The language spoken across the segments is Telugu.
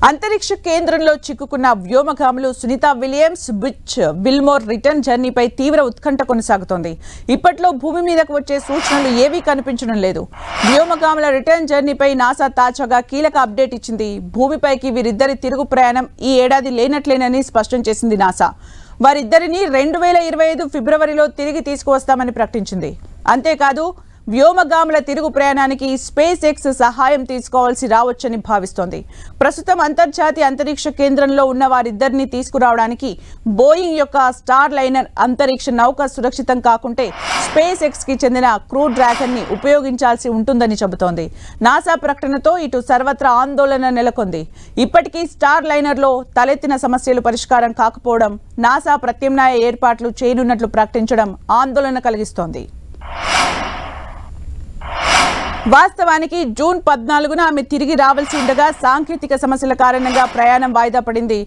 అంతరిక్ష కేంద్రంలో చిక్కుకున్న వ్యోమగాములు Sunita Williams, Butch Wilmore return జర్నీపై తీవ్ర ఉత్కంఠ కొనసాగుతోంది. ఇప్పట్లో భూమి మీదకు వచ్చే సూచనలు ఏవీ కనిపించడం లేదు. వ్యోమగాముల రిటర్న్ జర్నీపై నాసా తాజాగా కీలక అప్డేట్ ఇచ్చింది. భూమిపైకి వీరిద్దరి తిరుగు ప్రయాణం ఈ ఏడాది లేనట్లేనని స్పష్టం చేసింది నాసా. వారిద్దరిని 2025 ఫిబ్రవరిలో తిరిగి తీసుకువస్తామని ప్రకటించింది. అంతేకాదు వ్యోమగాముల తిరుగు ప్రయాణానికి స్పేస్ ఎక్స్ సహాయం తీసుకోవాల్సి రావచ్చని భావిస్తోంది. ప్రస్తుతం అంతర్జాతీయ అంతరిక్ష కేంద్రంలో ఉన్న వారిద్దరిని తీసుకురావడానికి బోయింగ్ యొక్క స్టార్ లైనర్ అంతరిక్ష నౌక సురక్షితం కాకుంటే స్పేస్ ఎక్స్ కి చెందిన క్రూ డ్రాగన్ ని ఉపయోగించాల్సి ఉంటుందని చెబుతోంది. నాసా ప్రకటనతో ఇటు సర్వత్రా ఆందోళన నెలకొంది. ఇప్పటికీ స్టార్ లైనర్ లో తలెత్తిన సమస్యలు పరిష్కారం కాకపోవడం, నాసా ప్రత్యామ్నాయ ఏర్పాట్లు చేయనున్నట్లు ప్రకటించడం ఆందోళన కలిగిస్తోంది. వాస్తవానికి జూన్ 14న ఆమె తిరిగి రావాల్సి ఉండగా సాంకేతిక సమస్యల కారణంగా ప్రయాణం వాయిదా పడింది.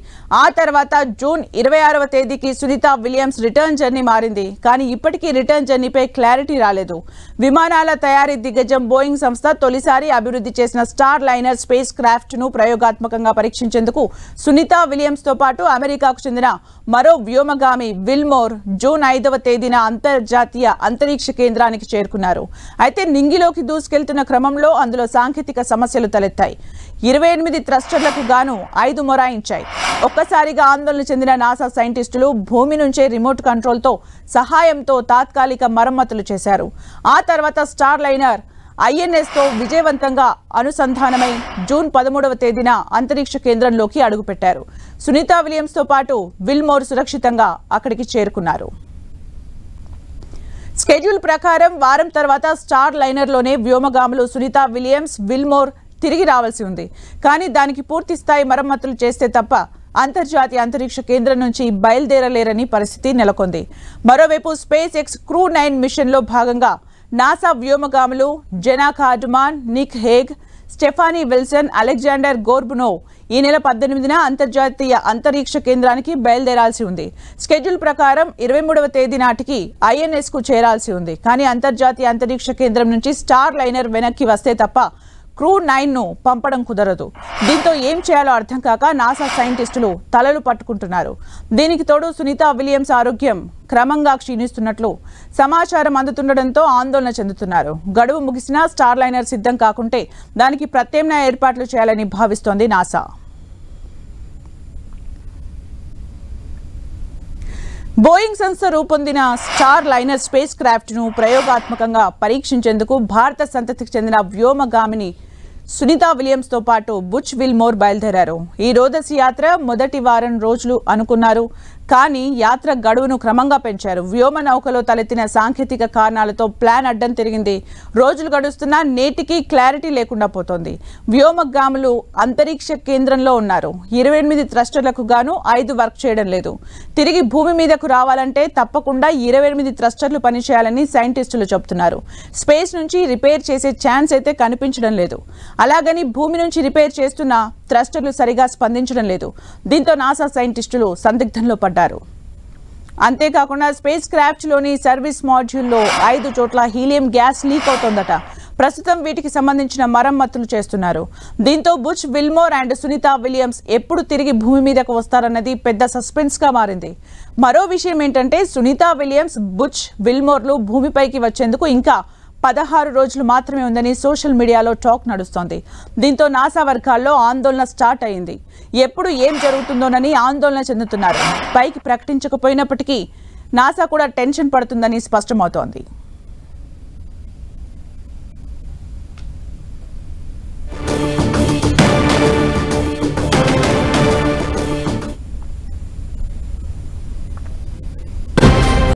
ఆ తర్వాత జూన్ 26వ తేదీకి సునీత విలియమ్స్ రిటర్న్ జర్నీ మారింది. కానీ ఇప్పటికీ రిటర్న్ జర్నీపై క్లారిటీ రాలేదు. విమానాల తయారీ దిగ్గజం బోయింగ్ సంస్థ తొలిసారి అభివృద్ధి చేసిన స్టార్ లైనర్ స్పేస్ క్రాఫ్ట్ ను ప్రయోగాత్మకంగా పరీక్షించేందుకు సునీత విలియమ్స్ తో పాటు అమెరికాకు చెందిన మరో వ్యోమగామి విల్మోర్ జూన్ 5వ తేదీన అంతర్జాతీయ అంతరిక్ష కేంద్రానికి చేరుకున్నారు. అయితే నింగిలోకి దూసుకెళ్తున్న క్రమంలో అందులో సాంకేతిక సమస్యలు తలెత్తాయి. 28 థ్రస్టర్లకు గాను 5 మొరాయించాయి. ఒక్కసారిగా ఆందోళన చెందిన నాసా సైంటిస్టులు భూమి నుంచే రిమోట్ కంట్రోల్తో సహాయంతో తాత్కాలిక మరమ్మతులు చేశారు. ఆ తర్వాత స్టార్ లైనర్ INS తో విజయవంతంగా అనుసంధానమై జూన్ 13వ తేదీన అంతరిక్ష కేంద్రంలోకి అడుగుపెట్టారు. సునీత విలియమ్స్ తో పాటు విల్మోర్ సురక్షితంగా అక్కడికి చేరుకున్నారు. స్కెడ్యూల్ ప్రకారం వారం తర్వాత స్టార్ లైనర్లోనే వ్యోమగాములు సునీత విలియమ్స్, విల్మోర్ తిరిగి రావాల్సి ఉంది. కానీ దానికి పూర్తి స్థాయి మరమ్మతులు చేస్తే తప్ప అంతర్జాతీయ అంతరిక్ష కేంద్రం నుంచి బయలుదేరలేరని పరిస్థితి నెలకొంది. మరోవైపు స్పేస్ ఎక్స్ క్రూ 9 మిషన్లో భాగంగా నాసా వ్యోమగాములు Zena Cardman, Nick Hague, Stephanie Wilson, Alexander Gorbunov ఈ నెల 18న అంతర్జాతీయ అంతరిక్ష కేంద్రానికి బయలుదేరాల్సి ఉంది. స్కెడ్యూల్ ప్రకారం 23వ తేదీ నాటికి INS కు చేరాల్సి ఉంది. కానీ అంతర్జాతీయ అంతరిక్ష కేంద్రం నుంచి స్టార్ లైనర్ వెనక్కి వస్తే తప్ప క్రూ 9ను పంపడం కుదరదు. దీంతో ఏం చేయాలో అర్థం కాక నాసా సైంటిస్టులు తలలు పట్టుకుంటున్నారు. దీనికి తోడు సునీత విలియమ్స్ ఆరోగ్యం క్రమంగా క్షీణిస్తున్నట్లు సమాచారం అందుతుండటంతో ఆందోళన చెందుతున్నారు. గడువు ముగిసినా స్టార్ లైనర్ సిద్ధం కాకుంటే దానికి ప్రత్యామ్నాయ ఏర్పాట్లు చేయాలని భావిస్తోంది నాసా. బోయింగ్ సంస్థ రూపొందిన స్టార్ లైనర్ స్పేస్ క్రాఫ్ట్ ను ప్రయోగాత్మకంగా పరీక్షించేందుకు భారత సంతతికి చెందిన వ్యోమగామిని సునీత విలియమ్స్ తో పాటు బుచ్ విల్మోర్ బయలుదేరారు. ఈ రోదసి యాత్ర మొదటి వారం రోజులు అనుకున్నారు. కానీ యాత్ర గడువును క్రమంగా పెంచారు. వ్యోమ నౌకలో తలెత్తిన సాంకేతిక కారణాలతో ప్లాన్ అడ్డం తిరిగింది. రోజులు గడుస్తున్నా నేటికి క్లారిటీ లేకుండా పోతోంది. వ్యోమగాములు అంతరిక్ష కేంద్రంలో ఉన్నారు. 28 థ్రస్టర్లకు గాను 5 వర్క్ చేయడం లేదు. తిరిగి భూమి మీదకు రావాలంటే తప్పకుండా 28 థ్రస్టర్లు పనిచేయాలని సైంటిస్టులు చెబుతున్నారు. స్పేస్ నుంచి రిపేర్ చేసే ఛాన్స్ అయితే కనిపించడం లేదు. అలాగని భూమి నుంచి రిపేర్ చేస్తున్న థ్రస్టర్లు సరిగా స్పందించడం లేదు. దీంతో నాసా సైంటిస్టులు సందిగ్ధంలో పడ్డారు. అంతేకాకుండా స్పేస్ క్రాఫ్ట్ లోని సర్వీస్ మాడ్యూల్లో 5 చోట్ల హీలియం గ్యాస్ లీక్ అవుతోందట. ప్రస్తుతం వీటికి సంబంధించిన మరమ్మతులు చేస్తున్నారు. దీంతో Butch Wilmore and Sunita Williams ఎప్పుడు తిరిగి భూమి మీదకు వస్తారన్నది పెద్ద సస్పెన్స్ గా మారింది. మరో విషయం ఏంటంటే సునీత విలియమ్స్, బుచ్ విల్మోర్లు భూమిపైకి వచ్చేందుకు ఇంకా 16 రోజులు మాత్రమే ఉందని సోషల్ మీడియాలో టాక్ నడుస్తోంది. దీంతో నాసా వర్గాల్లో ఆందోళన స్టార్ట్ అయింది. ఎప్పుడు ఏం జరుగుతుందోనని ఆందోళన చెందుతున్నారు. పైకి ప్రకటించకపోయినప్పటికీ నాసా కూడా టెన్షన్ పడుతుందని స్పష్టమవుతోంది.